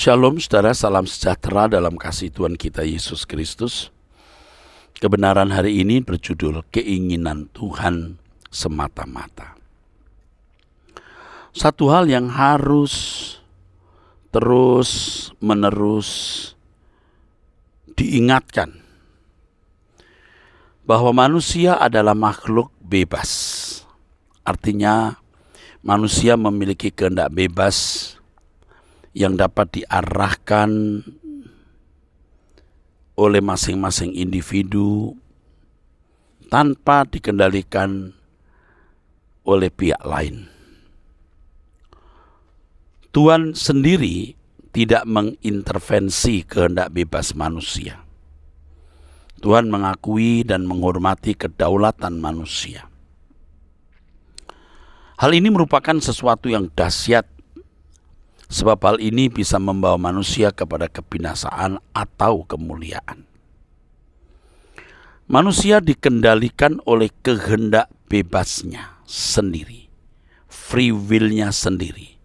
Shalom saudara, salam sejahtera dalam kasih Tuhan kita Yesus Kristus. Kebenaran hari ini berjudul Keinginan Tuhan Semata-mata. Satu hal yang harus terus-menerus diingatkan, bahwa manusia adalah makhluk bebas. Artinya manusia memiliki kehendak bebas yang dapat diarahkan oleh masing-masing individu tanpa dikendalikan oleh pihak lain. Tuhan sendiri tidak mengintervensi kehendak bebas manusia. Tuhan mengakui dan menghormati kedaulatan manusia. Hal ini merupakan sesuatu yang dahsyat, sebab hal ini bisa membawa manusia kepada kebinasaan atau kemuliaan. Manusia dikendalikan oleh kehendak bebasnya sendiri, free will-nya sendiri,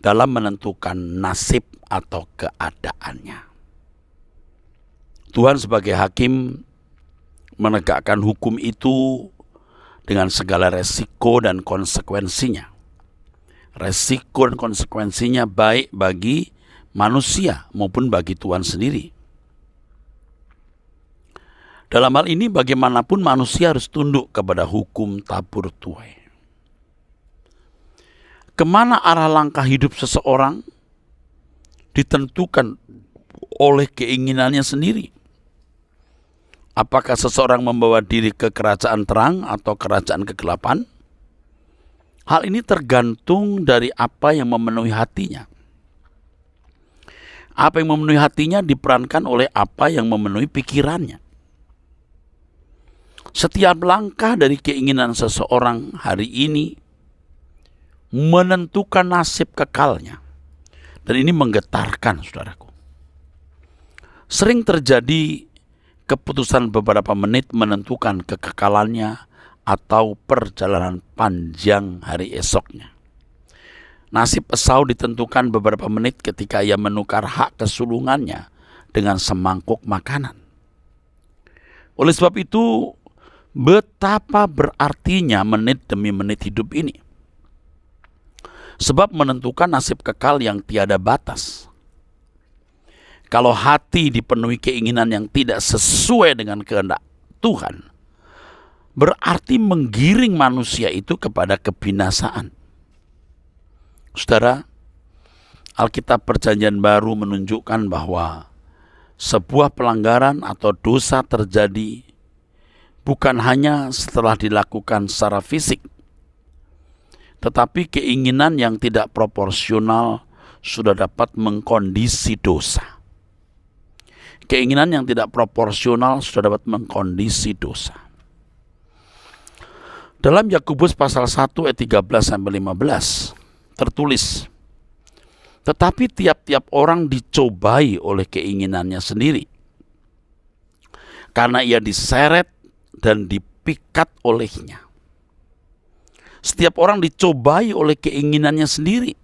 dalam menentukan nasib atau keadaannya. Tuhan sebagai hakim menegakkan hukum itu dengan segala resiko dan konsekuensinya. Resiko dan konsekuensinya baik bagi manusia maupun bagi Tuhan sendiri. Dalam hal ini bagaimanapun manusia harus tunduk kepada hukum tabur tuai. Kemana arah langkah hidup seseorang ditentukan oleh keinginannya sendiri. Apakah seseorang membawa diri ke kerajaan terang atau kerajaan kegelapan? Hal ini tergantung dari apa yang memenuhi hatinya. Apa yang memenuhi hatinya diperankan oleh apa yang memenuhi pikirannya. Setiap langkah dari keinginan seseorang hari ini menentukan nasib kekalnya. Dan ini menggetarkan, saudaraku. Sering terjadi keputusan beberapa menit menentukan kekekalannya atau perjalanan panjang hari esoknya. Nasib Esau ditentukan beberapa menit ketika ia menukar hak kesulungannya dengan semangkuk makanan. Oleh sebab itu, betapa berartinya menit demi menit hidup ini. Sebab menentukan nasib kekal yang tiada batas. Kalau hati dipenuhi keinginan yang tidak sesuai dengan kehendak Tuhan, berarti menggiring manusia itu kepada kebinasaan. Saudara, Alkitab Perjanjian Baru menunjukkan bahwa sebuah pelanggaran atau dosa terjadi bukan hanya setelah dilakukan secara fisik, tetapi keinginan yang tidak proporsional sudah dapat mengkondisi dosa. Keinginan yang tidak proporsional sudah dapat mengkondisi dosa. Dalam Yakobus pasal 1 ayat 13-15 tertulis, tetapi tiap-tiap orang dicobai oleh keinginannya sendiri, karena ia diseret dan dipikat olehnya. Setiap orang dicobai oleh keinginannya sendiri.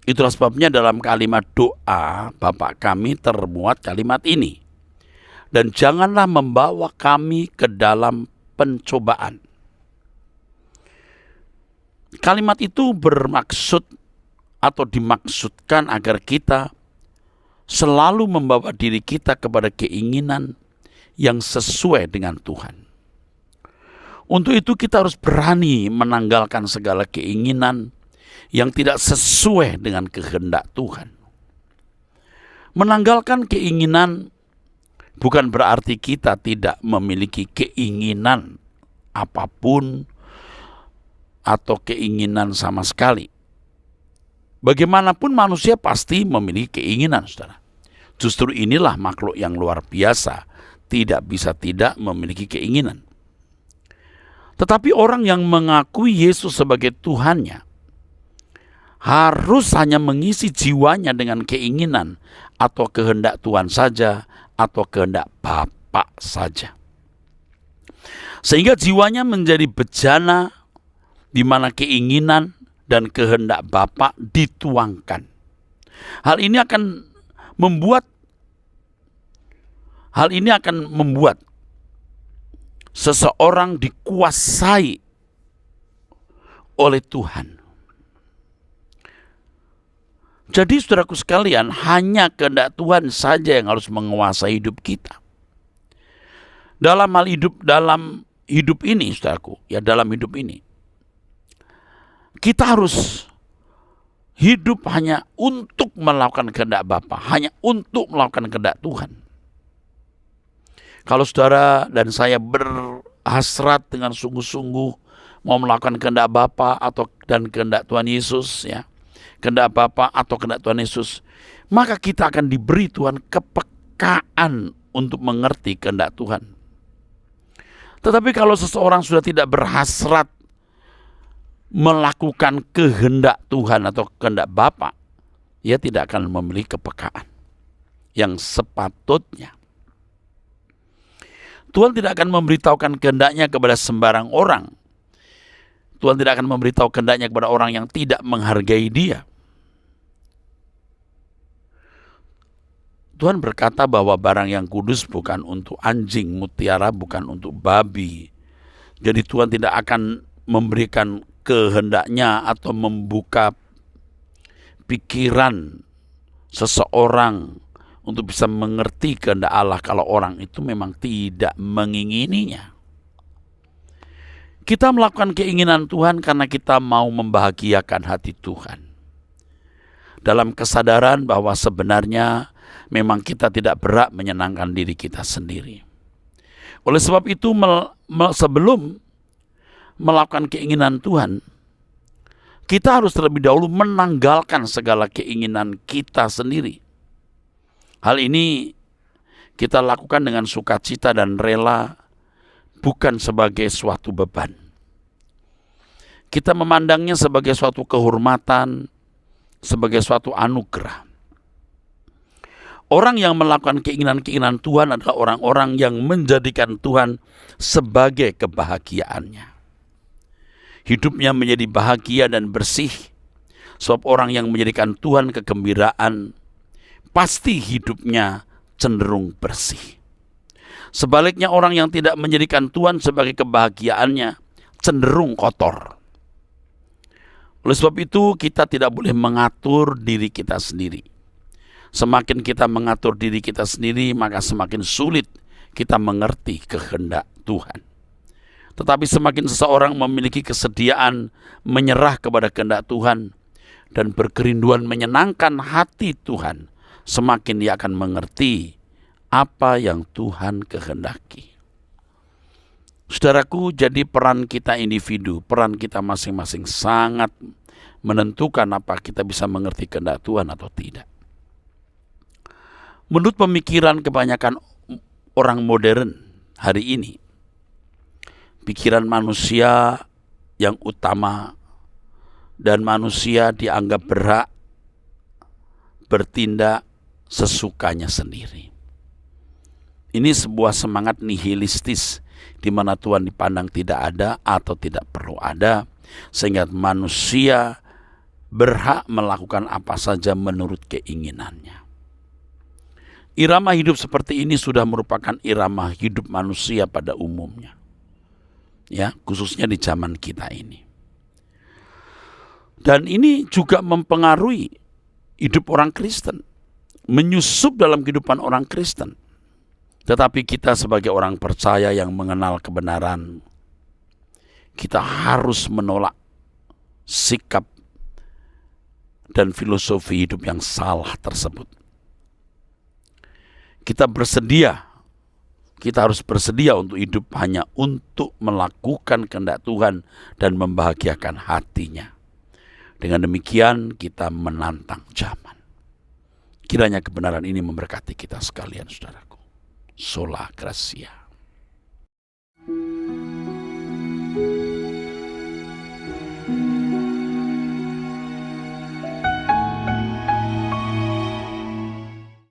Itulah sebabnya dalam kalimat doa Bapa kami termuat kalimat ini, dan janganlah membawa kami ke dalam pencobaan. Kalimat itu bermaksud atau dimaksudkan agar kita selalu membawa diri kita kepada keinginan yang sesuai dengan Tuhan. Untuk itu kita harus berani menanggalkan segala keinginan yang tidak sesuai dengan kehendak Tuhan. Menanggalkan keinginan bukan berarti kita tidak memiliki keinginan apapun atau keinginan sama sekali. Bagaimanapun manusia pasti memiliki keinginan, saudara. Justru inilah makhluk yang luar biasa, tidak bisa tidak memiliki keinginan. Tetapi orang yang mengakui Yesus sebagai Tuhannya harus hanya mengisi jiwanya dengan keinginan atau kehendak Tuhan saja, atau kehendak Bapa saja. Sehingga jiwanya menjadi bejana di mana keinginan dan kehendak Bapa dituangkan. Hal ini akan membuat seseorang dikuasai oleh Tuhan. Jadi saudaraku sekalian, hanya kehendak Tuhan saja yang harus menguasai hidup kita. Dalam hidup ini, saudaraku, dalam hidup ini, kita harus hidup hanya untuk melakukan kehendak Bapa, hanya untuk melakukan kehendak Tuhan. Kalau saudara dan saya berhasrat dengan sungguh-sungguh mau melakukan kehendak Bapa dan kehendak Tuhan Yesus, kehendak Bapa atau kehendak Tuhan Yesus, maka kita akan diberi Tuhan kepekaan untuk mengerti kehendak Tuhan. Tetapi kalau seseorang sudah tidak berhasrat melakukan kehendak Tuhan atau kehendak Bapa, ia tidak akan memiliki kepekaan yang sepatutnya. Tuhan tidak akan memberitahukan kehendaknya kepada sembarang orang. Tuhan tidak akan memberitahu kehendaknya kepada orang yang tidak menghargai Dia. Tuhan berkata bahwa barang yang kudus bukan untuk anjing, mutiara bukan untuk babi. Jadi Tuhan tidak akan memberikan kehendaknya atau membuka pikiran seseorang untuk bisa mengerti kehendak Allah kalau orang itu memang tidak mengingininya. Kita melakukan keinginan Tuhan karena kita mau membahagiakan hati Tuhan. Dalam kesadaran bahwa sebenarnya memang kita tidak berhak menyenangkan diri kita sendiri. Oleh sebab itu, sebelum melakukan keinginan Tuhan, kita harus terlebih dahulu menanggalkan segala keinginan kita sendiri. Hal ini kita lakukan dengan sukacita dan rela, bukan sebagai suatu beban. Kita memandangnya sebagai suatu kehormatan, sebagai suatu anugerah. Orang yang melakukan keinginan-keinginan Tuhan adalah orang-orang yang menjadikan Tuhan sebagai kebahagiaannya. Hidupnya menjadi bahagia dan bersih, sebab orang yang menjadikan Tuhan kegembiraan, pasti hidupnya cenderung bersih. Sebaliknya orang yang tidak menjadikan Tuhan sebagai kebahagiaannya, cenderung kotor. Oleh sebab itu kita tidak boleh mengatur diri kita sendiri. Semakin kita mengatur diri kita sendiri, maka semakin sulit kita mengerti kehendak Tuhan. Tetapi semakin seseorang memiliki kesediaan menyerah kepada kehendak Tuhan dan berkerinduan menyenangkan hati Tuhan, semakin dia akan mengerti apa yang Tuhan kehendaki. Saudaraku, jadi peran kita individu, peran kita masing-masing sangat menentukan apa kita bisa mengerti kehendak Tuhan atau tidak. Menurut pemikiran kebanyakan orang modern hari ini, pikiran manusia yang utama dan manusia dianggap berhak bertindak sesukanya sendiri. Ini sebuah semangat nihilistis di mana Tuhan dipandang tidak ada atau tidak perlu ada, sehingga manusia berhak melakukan apa saja menurut keinginannya. Irama hidup seperti ini sudah merupakan irama hidup manusia pada umumnya. Khususnya di zaman kita ini. Dan ini juga mempengaruhi hidup orang Kristen, menyusup dalam kehidupan orang Kristen. Tetapi kita sebagai orang percaya yang mengenal kebenaran, kita harus menolak sikap dan filosofi hidup yang salah tersebut. Kita harus bersedia untuk hidup hanya untuk melakukan kehendak Tuhan dan membahagiakan hatinya. Dengan demikian kita menantang zaman. Kiranya kebenaran ini memberkati kita sekalian, saudaraku. Sola Gracia.